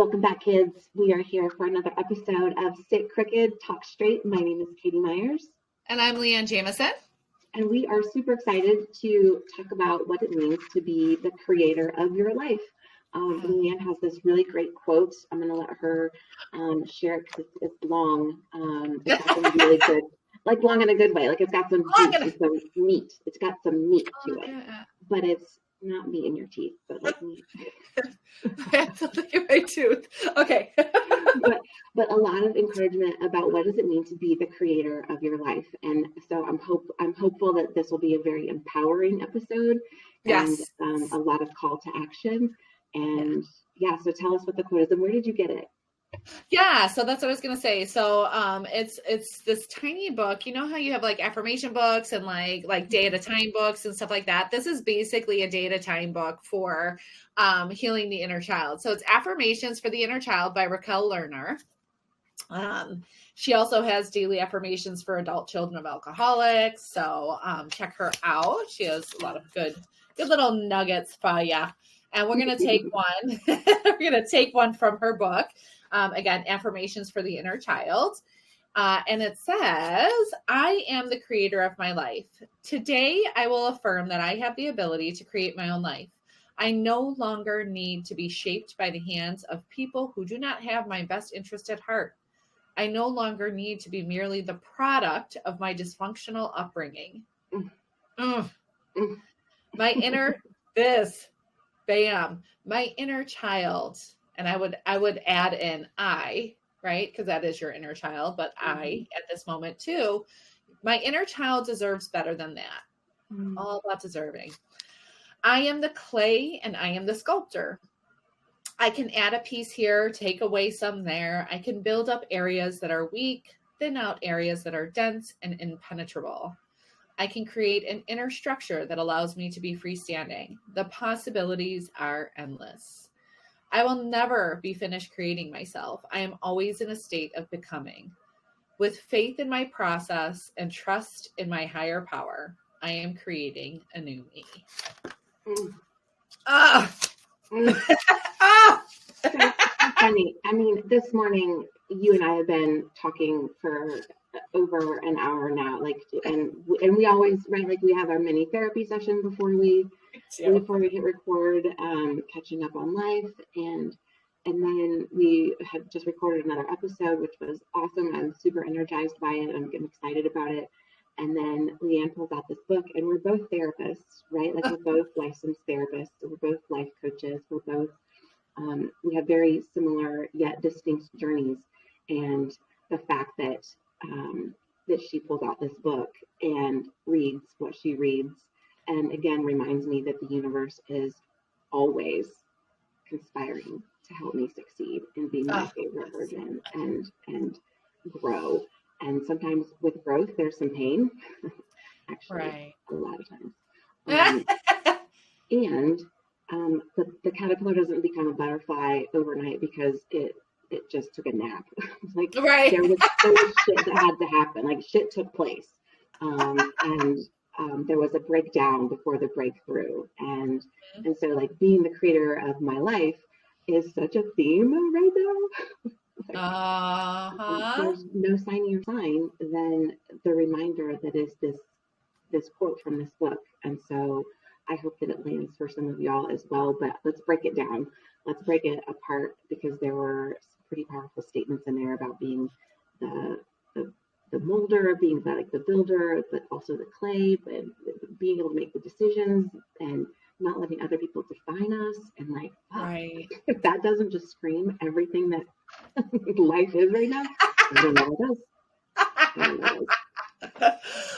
Welcome back, kids. We are here for another episode of Sit Crooked, Talk Straight. My name is Katie Myers. And I'm Leanne Jamison. And we are super excited to talk about what it means to be the creator of your life. Leanne has this really great quote. I'm going to let her share it because it's long. It's got some really good, like long in a good way. Like it's got some juice and some meat. It's got some meat to it. But it's not meat in your teeth, but like meat. I have to look at my tooth. Okay. but a lot of encouragement about what does it mean to be the creator of your life. And so I'm hopeful that this will be a very empowering episode. Yes. And a lot of call to action. And so tell us what the quote is and where did you get it? Yeah, so that's what I was gonna say. So it's this tiny book. You know how you have like affirmation books and like day at a time books and stuff like that? This is basically a day at a time book for healing the inner child. So it's Affirmations for the Inner Child by Raquel Lerner. She also has daily affirmations for adult children of alcoholics. So check her out. She has a lot of good little nuggets for you. And we're going to take one. We're going to take one from her book. Again, Affirmations for the Inner Child. And it says, I am the creator of my life. Today, I will affirm that I have the ability to create my own life. I no longer need to be shaped by the hands of people who do not have my best interest at heart. I no longer need to be merely the product of my dysfunctional upbringing. My inner my inner child. And I would add in I, right? Because that is your inner child, but I at this moment too, my inner child deserves better than that. All about deserving. I am the clay and I am the sculptor. I can add a piece here, take away some there. I can build up areas that are weak, thin out areas that are dense and impenetrable. I can create an inner structure that allows me to be freestanding. The possibilities are endless. I will never be finished creating myself. I am always in a state of becoming. With faith in my process and trust in my higher power, I am creating a new me. Funny. I mean, this morning, you and I have been talking for over an hour now, and we always, right, like we have our mini therapy session before we hit record, catching up on life, and then we had just recorded another episode, which was awesome. I'm super energized by it. I'm excited about it. And then Leanne pulls out this book, and we're both therapists, right? Like we're both licensed therapists. We're both life coaches. We're both, we have very similar yet distinct journeys. And the fact that she pulls out this book and reads what she reads, and again reminds me that the universe is always conspiring to help me succeed and be my favorite version and grow. And sometimes with growth, there's some pain. Actually, right. A lot of times. But the caterpillar doesn't become a butterfly overnight because it just took a nap. Like right. there was shit that had to happen. Like shit took place. And there was a breakdown before the breakthrough. And so like being the creator of my life is such a theme right now. There's no signier sign than the reminder that is this quote from this book. And so I hope that it lands for some of y'all as well, but let's break it down. Let's break it apart because there were some pretty powerful statements in there about being the molder, being like the builder, but also the clay, but being able to make the decisions and not letting other people define us. And like, right. If that doesn't just scream everything that life is right now, I don't know what does.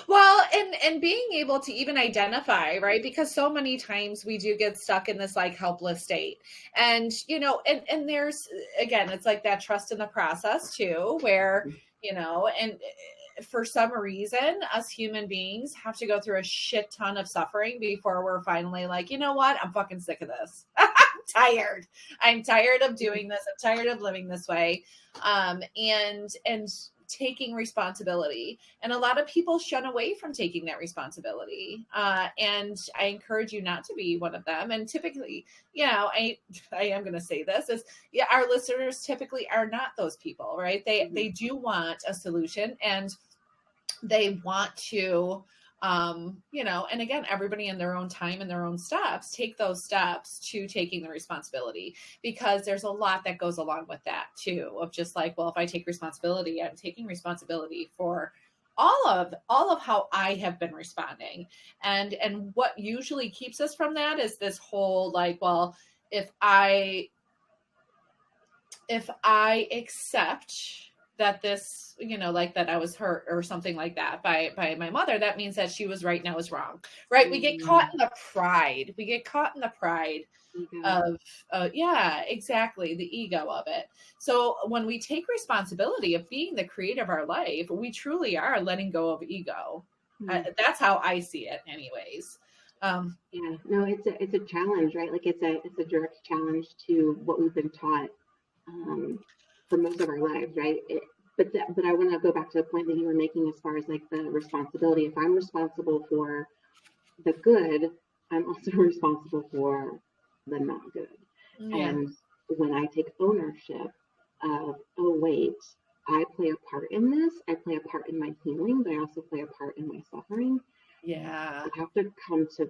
Well, and being able to even identify, right? Because so many times we do get stuck in this like helpless state. And, and there's, again, it's like that trust in the process too, where, and for some reason, us human beings have to go through a shit ton of suffering before we're finally like, you know what? I'm fucking sick of this. I'm tired of doing this. I'm tired of living this way. And taking responsibility. And a lot of people shun away from taking that responsibility. And I encourage you not to be one of them. And typically, I am going to say this is, our listeners typically are not those people, right? They do want a solution, and they want to, and again, everybody in their own time and their own steps, take those steps to taking the responsibility, because there's a lot that goes along with that too, of just like, well, if I take responsibility, I'm taking responsibility for all of how I have been responding. And what usually keeps us from that is this whole like, well, if I accept that this, like that I was hurt or something like that by my mother, that means that she was right and I was wrong, right? We get caught in the pride. Of, exactly, the ego of it. So when we take responsibility of being the creator of our life, we truly are letting go of ego. That's how I see it anyways. It's a challenge, right? Like it's a direct challenge to what we've been taught for most of our lives, right? But I want to go back to the point that you were making as far as like the responsibility. If I'm responsible for the good, I'm also responsible for the not good. Yeah. And when I take ownership of, oh wait, I play a part in this, I play a part in my healing, but I also play a part in my suffering. Yeah. I have to come to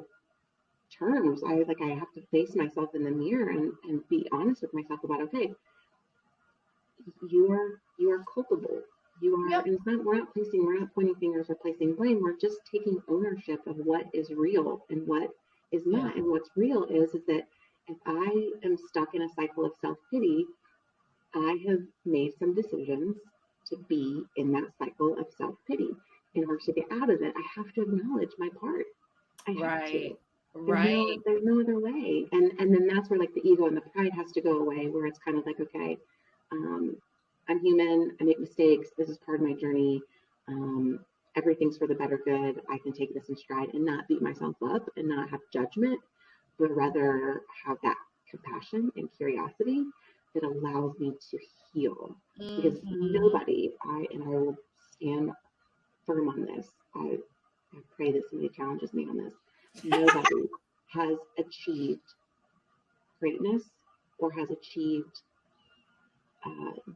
terms. I have to face myself in the mirror and be honest with myself about, okay, you are culpable. You are, yep. And we're not pointing fingers or placing blame. We're just taking ownership of what is real and what is not. Yeah. And what's real is that if I am stuck in a cycle of self-pity, I have made some decisions to be in that cycle of self-pity. In order to get out of it, I have to acknowledge my part. I have to. There's no other way. And then that's where like the ego and the pride has to go away, where it's kind of like, okay, I'm human, I make mistakes, this is part of my journey, everything's for the better good, I can take this in stride and not beat myself up and not have judgment, but rather have that compassion and curiosity that allows me to heal. Mm-hmm. Because nobody, I will stand firm on this, I pray that somebody challenges me on this, nobody has achieved greatness or has achieved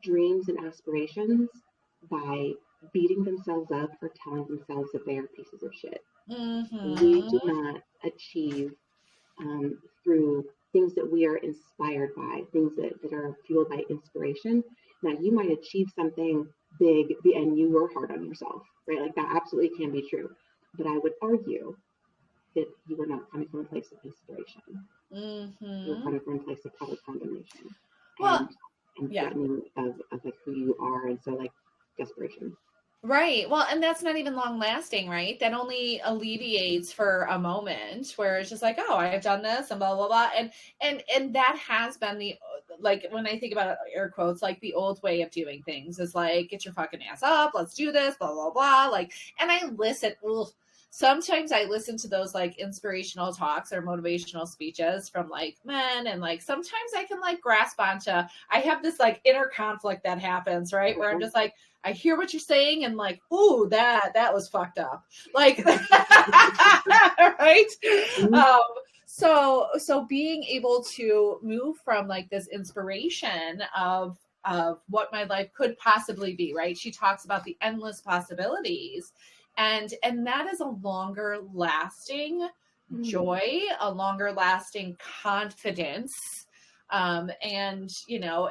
dreams and aspirations by beating themselves up or telling themselves that they are pieces of shit. Mm-hmm. We do not achieve through things that we are inspired by, things that are fueled by inspiration. Now, you might achieve something big and you were hard on yourself, right? Like that absolutely can be true. But I would argue that you were not coming from a place of inspiration. Mm-hmm. You were coming from a place of public condemnation. Well, and threatening of like who you are, and so like desperation. Right. Well, and that's not even long lasting, right? That only alleviates for a moment where it's just like, oh, I have done this and blah, blah, blah. And that has been the, like, when I think about air quotes, like the old way of doing things is like, get your fucking ass up, let's do this, blah, blah, blah. Like, and I listen, sometimes I listen to those like inspirational talks or motivational speeches from like men, and like sometimes I can like grasp onto, I have this like inner conflict that happens, right? Where I'm just like, I hear what you're saying and like, ooh, that was fucked up. Like, right? So being able to move from like this inspiration of what my life could possibly be, right? She talks about the endless possibilities. And that is a longer lasting joy, a longer lasting confidence. And you know,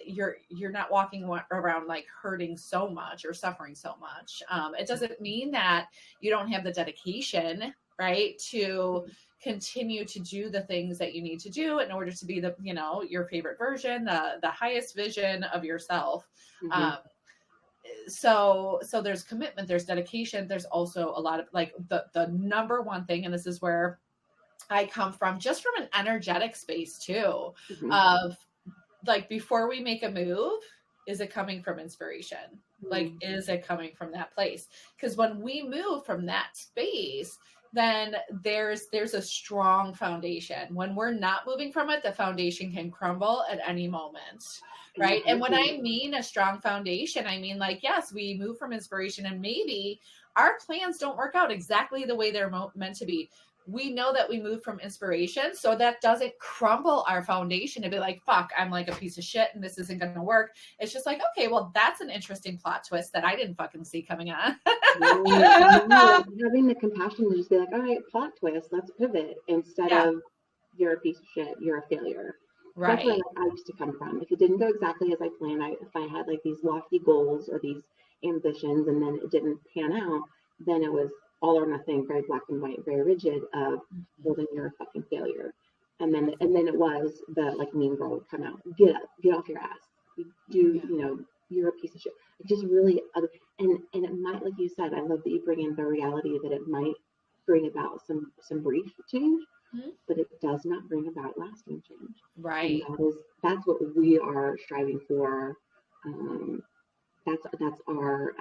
you're not walking around like hurting so much or suffering so much. It doesn't mean that you don't have the dedication, right, to continue to do the things that you need to do in order to be the, you know, your favorite version, the highest vision of yourself. Mm-hmm. So there's commitment, there's dedication. There's also a lot of like the number one thing, and this is where I come from, just from an energetic space too, mm-hmm. of like, before we make a move, is it coming from inspiration? Mm-hmm. Like, is it coming from that place? Because when we move from that space, then there's a strong foundation. When we're not moving from it, the foundation can crumble at any moment. Right. And when I mean a strong foundation, I mean, like, yes, we move from inspiration and maybe our plans don't work out exactly the way they're meant to be. We know that we move from inspiration, so that doesn't crumble our foundation to be like, fuck, I'm like a piece of shit and this isn't going to work. It's just like, okay, well, that's an interesting plot twist that I didn't fucking see coming on. Having the compassion to just be like, all right, plot twist, let's pivot, instead of you're a piece of shit, you're a failure. Right. That's where I used to come from. If it didn't go exactly as I planned, if I had like these lofty goals or these ambitions and then it didn't pan out, then it was all or nothing, very black and white, very rigid of, well, then you're a fucking failure. And then it was the like mean girl would come out, get up, get off your ass. You're a piece of shit. It just really, and it might, like you said, I love that you bring in the reality that it might bring about some brief change, but it does not bring about lasting change. Right. And that's what we are striving for. That's our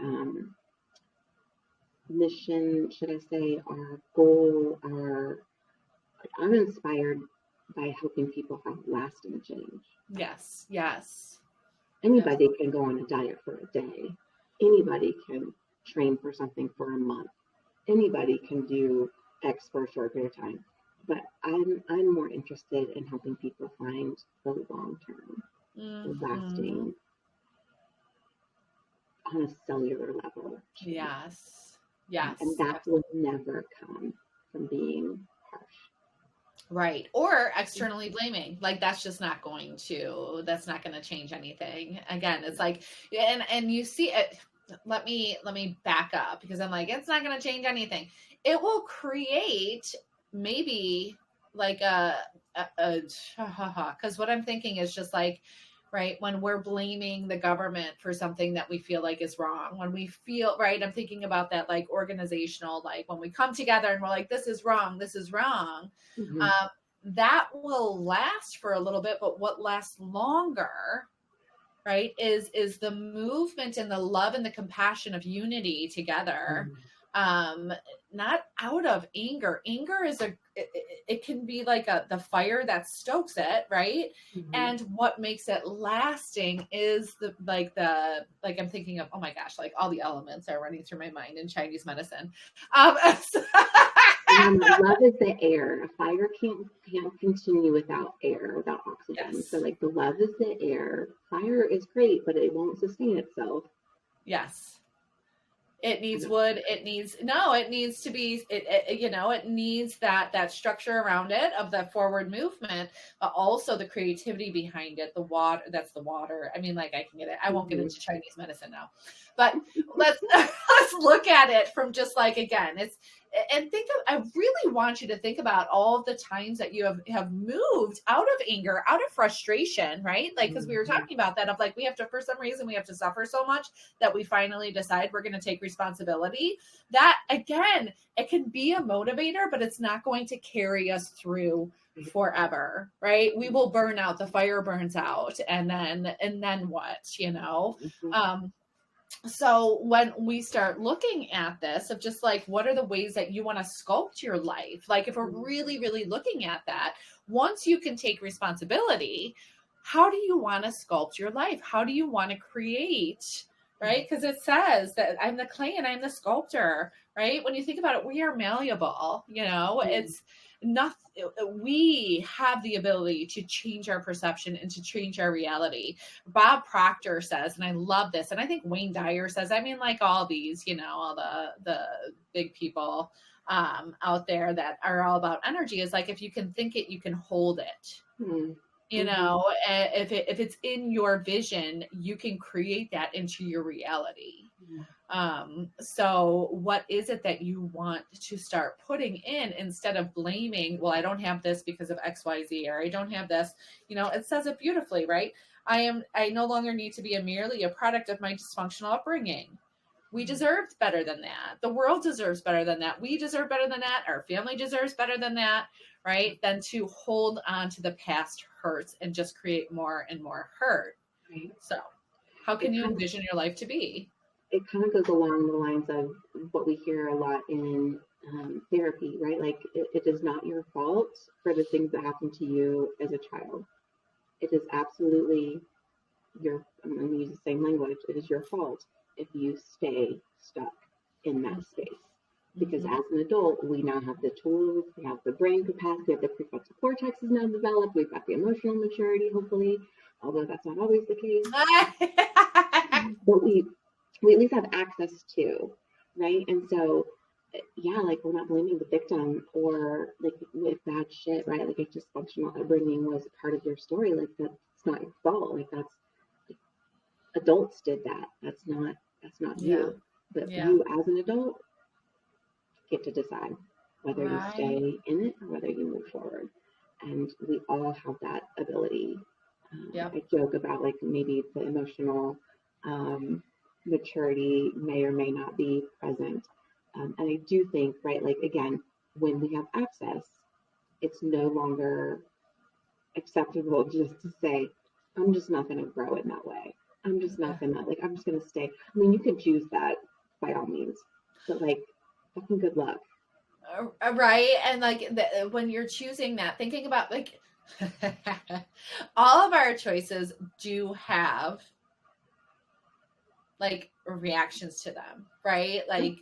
mission, should I say, our goal. I'm inspired by helping people have lasting change. Yes. Yes. Anybody can go on a diet for a day. Anybody can train for something for a month. Anybody can do X for a short period of time. But I'm more interested in helping people find the long-term, lasting, on a cellular level. Yes. Yes. And that will never come from being harsh. Right. Or externally blaming. Like that's not going to change anything. Again, it's like, and you see it. Let me back up, because I'm like, it's not going to change anything. It will create maybe like because what I'm thinking is just like, right, when we're blaming the government for something that we feel like is wrong, when we feel, right, I'm thinking about that like organizational, like when we come together and we're like, this is wrong, that will last for a little bit, but what lasts longer, right, is the movement and the love and the compassion of unity together. Not out of anger. Anger is it can be like the fire that stokes it, right? And what makes it lasting is I'm thinking of, oh my gosh, like all the elements are running through my mind in Chinese medicine. Love is the air. A fire can't continue without air, without oxygen. Yes. So like the love is the air. Fire is great, but it won't sustain itself. Yes. It needs wood. It needs to be, it needs that structure around it of the forward movement, but also the creativity behind it. The water, that's the water. I mean, like I can get it. I won't get into Chinese medicine now, but let's look at it from just like, again, I really want you to think about all of the times that you have moved out of anger, out of frustration, right? Like, because we were talking about that of like, for some reason, we have to suffer so much that we finally decide we're going to take responsibility. That, again, it can be a motivator, but it's not going to carry us through forever, right? We will burn out. The fire burns out. And then what, So when we start looking at this of just like, what are the ways that you want to sculpt your life? Like if we're really, really looking at that, once you can take responsibility, how do you want to sculpt your life? How do you want to create, right? Because it says that I'm the clay and I'm the sculptor, right? When you think about it, we are malleable, it's nothing. We have the ability to change our perception and to change our reality. Bob Proctor says, and I love this, and I think Wayne Dyer says, I mean, like all these, all the big people out there that are all about energy, is like, if you can think it, you can hold it. If it's in your vision, you can create that into your reality. So what is it that you want to start putting in instead of blaming, well, I don't have this because of XYZ, or I don't have this, it says it beautifully, right? I no longer need to be merely a product of my dysfunctional upbringing. We deserve better than that. The world deserves better than that. We deserve better than that. Our family deserves better than that, right? Than to hold on to the past hurts and just create more and more hurt. Right. So how can you envision your life to be? It kind of goes along the lines of what we hear a lot in therapy, right? Like it is not your fault for the things that happened to you as a child. It is absolutely I'm going to use the same language. It is your fault if you stay stuck in that space. Because as an adult, we now have the tools, we have the brain capacity, the prefrontal cortex is now developed, we've got the emotional maturity, hopefully, although that's not always the case. But we at least have access to, right? And so, yeah, like we're not blaming the victim or like with bad shit, right? Like if dysfunctional upbringing was part of your story, like that's not your fault. Like that's adults did that. That's not you. But you as an adult get to decide whether you stay in it or whether you move forward. And we all have that ability. I joke about like maybe the emotional maturity may or may not be present. And I do think, right, like again, when we have access, it's no longer acceptable just to say, I'm just not going to grow in that way. I'm just not going to, like, I'm just going to stay. I mean, you could choose that by all means, but like, fucking good luck. Right. And like when you're choosing that, thinking about like all of our choices do have like reactions to them, right? Like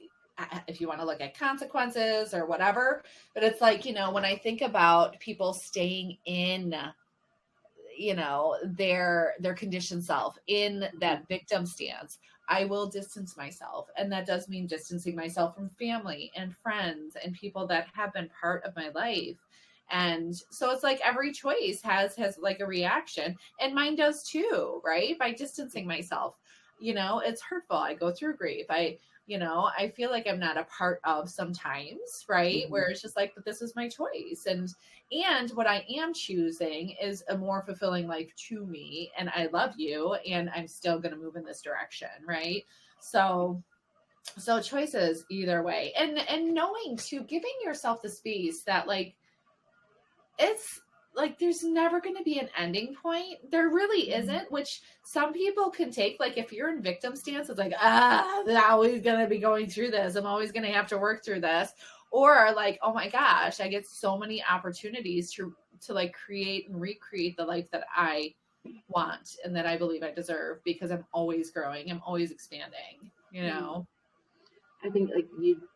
if you want to look at consequences or whatever, but it's like, you know, when I think about people staying in, you know, their conditioned self in that victim stance, I will distance myself. And that does mean distancing myself from family and friends and people that have been part of my life. And so it's like every choice has like a reaction, and mine does too, right? By distancing myself, you know, it's hurtful. I go through grief. You know, I feel like I'm not a part of sometimes, right? Where it's just like, but this is my choice. And what I am choosing is a more fulfilling life to me. And I love you. And I'm still going to move in this direction. Right. So choices either way. And knowing to giving yourself the space that like, it's like, there's never going to be an ending point. There really isn't, which some people can take. Like if you're in victim stance, it's like, I'm always going to be going through this. I'm always going to have to work through this. Or like, oh my gosh, I get so many opportunities to like create and recreate the life that I want and that I believe I deserve, because I'm always growing. I'm always expanding, you know? I think like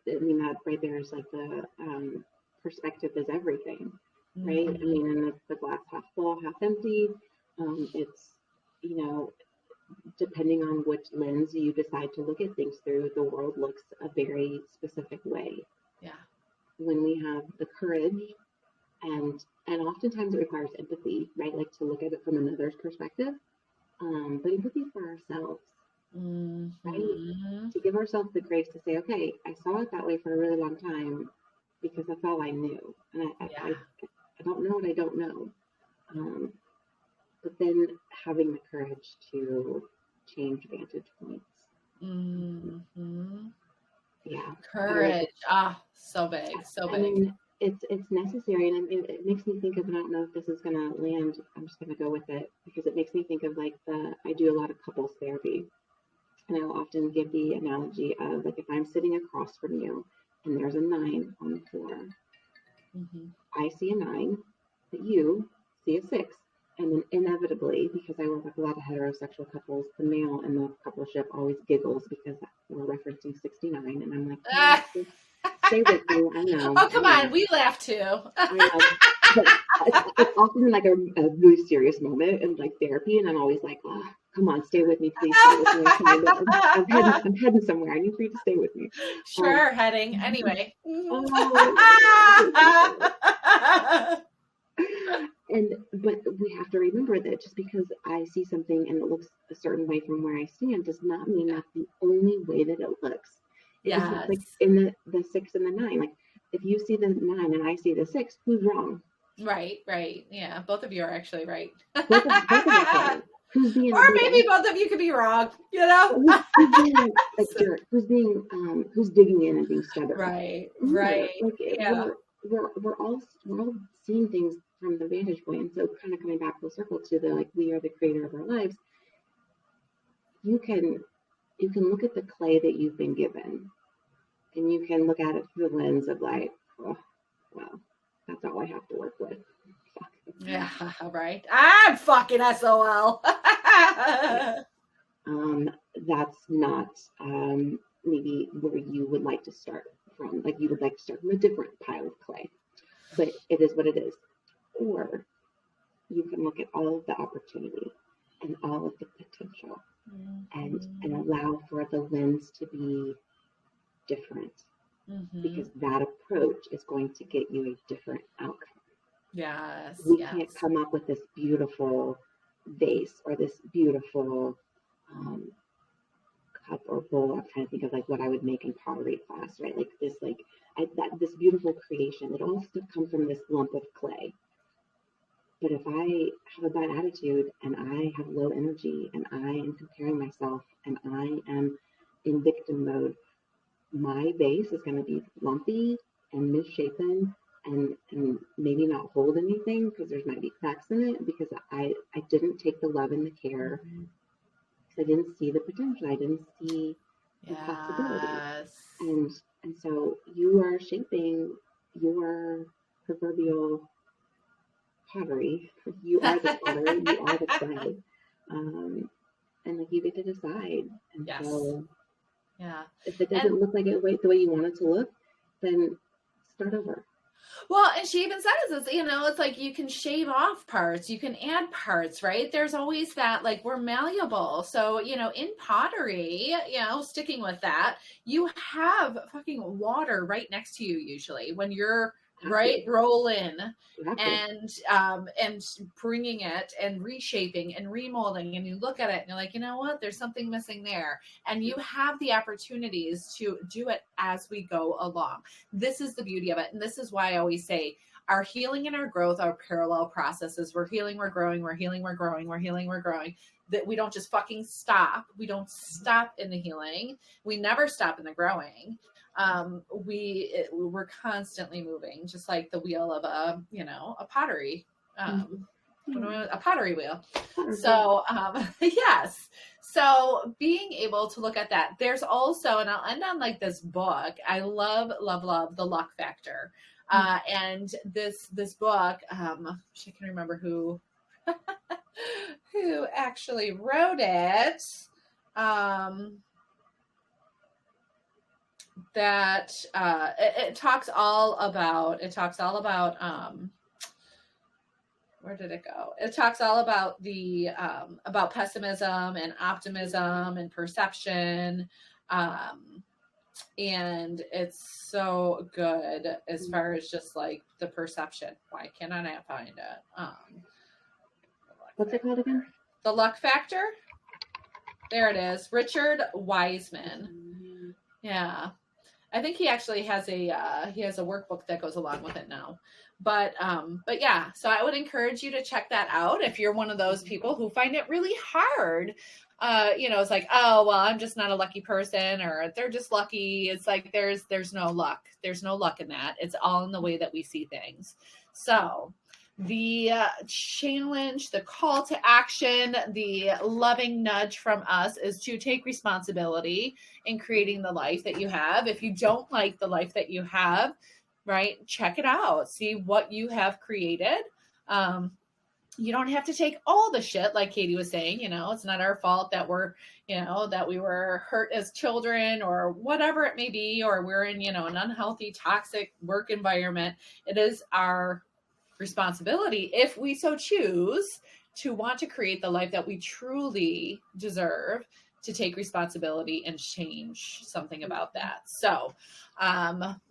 that right there is like the perspective is everything. Right? I mean, and the glass half full, half empty. It's, you know, depending on which lens you decide to look at things through, the world looks a very specific way. Yeah. When we have the courage and oftentimes it requires empathy, right? Like to look at it from another's perspective, but empathy for ourselves, right? To give ourselves the grace to say, okay, I saw it that way for a really long time because that's all I knew. And I don't know what I don't know. But then having the courage to change vantage points. Yeah. Courage. So big. So big. I mean, it's necessary. And it makes me think of, and I don't know if this is going to land, I'm just going to go with it because it makes me think of like I do a lot of couples therapy. And I will often give the analogy of like, if I'm sitting across from you and there's a 9 on the floor, I see a 9, but you see a 6, and then inevitably, because I work with a lot of heterosexual couples, the male in the coupleship always giggles because we're referencing 69, and I'm like, oh, stay with me. I know. Oh, come on, we laugh too. I know. It's often like a really serious moment in like therapy, and I'm always like, oh, come on, stay with me, please. Stay with me. I'm heading somewhere. I need for you to stay with me. Sure, heading. Anyway. But we have to remember that just because I see something and it looks a certain way from where I stand does not mean that's the only way that it looks. Yeah. Like in the 6 and the 9, like if you see the 9 and I see the 6, who's wrong? Right. Yeah, both of you are actually right. Both of us are. Who's being, or maybe both of you could be wrong, you know? Who's being like jerk? Who's digging in and being stubborn? Right. Yeah. We're all seeing things from the vantage point, and so kind of coming back full circle to the like, we are the creator of our lives. You can look at the clay that you've been given And you can look at it through the lens of like, oh, well, that's all I have to work with. Fuck. Yeah, right. I'm fucking SOL. That's not maybe where you would like to start from. Like you would like to start from a different pile of clay, but it is what it is. Or you can look at all of the opportunity and all of the potential, and allow for the lens to be different, because that approach is going to get you a different outcome. Yes. We can't come up with this beautiful vase or this beautiful cup or bowl. I'm trying to think of like what I would make in pottery class, right? Like this, this beautiful creation. It all still comes from this lump of clay. But if I have a bad attitude and I have low energy and I am comparing myself and I am in victim mode, my vase is going to be lumpy and misshapen and maybe not hold anything because there's might be cracks in it because I didn't take the love and the care. I didn't see the potential. I didn't see the possibilities. And so you are shaping your proverbial pottery. You are the pottery. You are the clay. And like you get to decide. And so if it doesn't look like it the way you want it to look, then start over. Well, and she even says this, it's like you can shave off parts, you can add parts, right? There's always that, like, we're malleable. So, in pottery, sticking with that, you have fucking water right next to you usually when you're roll in and bringing it and reshaping and remolding, and you look at it and you're like, you know what, there's something missing there, and you have the opportunities to do it as we go along. This is the beauty of it, and this is why I always say our healing and our growth are parallel processes. We're healing, we're growing, we're healing, we're growing, we're healing, we're growing. That we don't just fucking stop. We don't stop in the healing. We never stop in the growing. We're constantly moving, just like the wheel of a pottery, a pottery wheel. So, yes. So being able to look at that, there's also, and I'll end on like this book. I love, love, love The Luck Factor. And this book, I can remember who actually wrote it. That it talks all about where did it go? It talks all about the about pessimism and optimism and perception, and it's so good as far as just like the perception. Why can I not find it? What's it called again? The Luck Factor. There it is. Richard Wiseman. Yeah. I think he actually has a workbook that goes along with it now. But yeah, so I would encourage you to check that out if you're one of those people who find it really hard. It's like, oh, well, I'm just not a lucky person, or they're just lucky. It's like there's no luck. There's no luck in that. It's all in the way that we see things. So the challenge, the call to action, the loving nudge from us is to take responsibility in creating the life that you have. If you don't like the life that you have, right, check it out. See what you have created. You don't have to take all the shit, like Katie was saying. It's not our fault that that we were hurt as children or whatever it may be, or we're in, an unhealthy, toxic work environment. It is our responsibility, if we so choose, to want to create the life that we truly deserve, to take responsibility and change something about that. So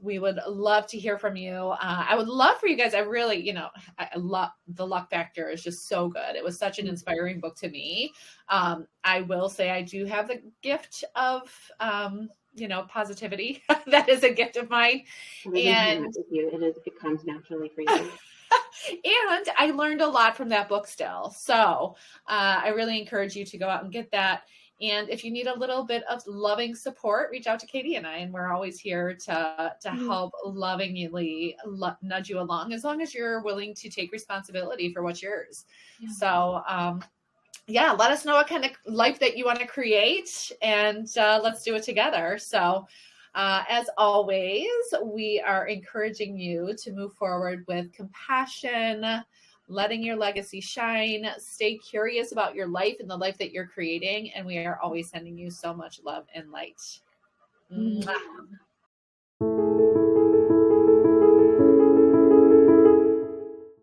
we would love to hear from you. I would love for you guys. I really, I love The Luck Factor. Is just so good. It was such an inspiring book to me. I will say I do have the gift of positivity. That is a gift of mine. And it comes naturally for you. And I learned a lot from that book still. So I really encourage you to go out and get that. And if you need a little bit of loving support, reach out to Katie and I, and we're always here to help lovingly nudge you along, as long as you're willing to take responsibility for what's yours. Yeah. So, let us know what kind of life that you want to create, and let's do it together. So As always, we are encouraging you to move forward with compassion, letting your legacy shine. Stay curious about your life and the life that you're creating. And we are always sending you so much love and light. Mwah.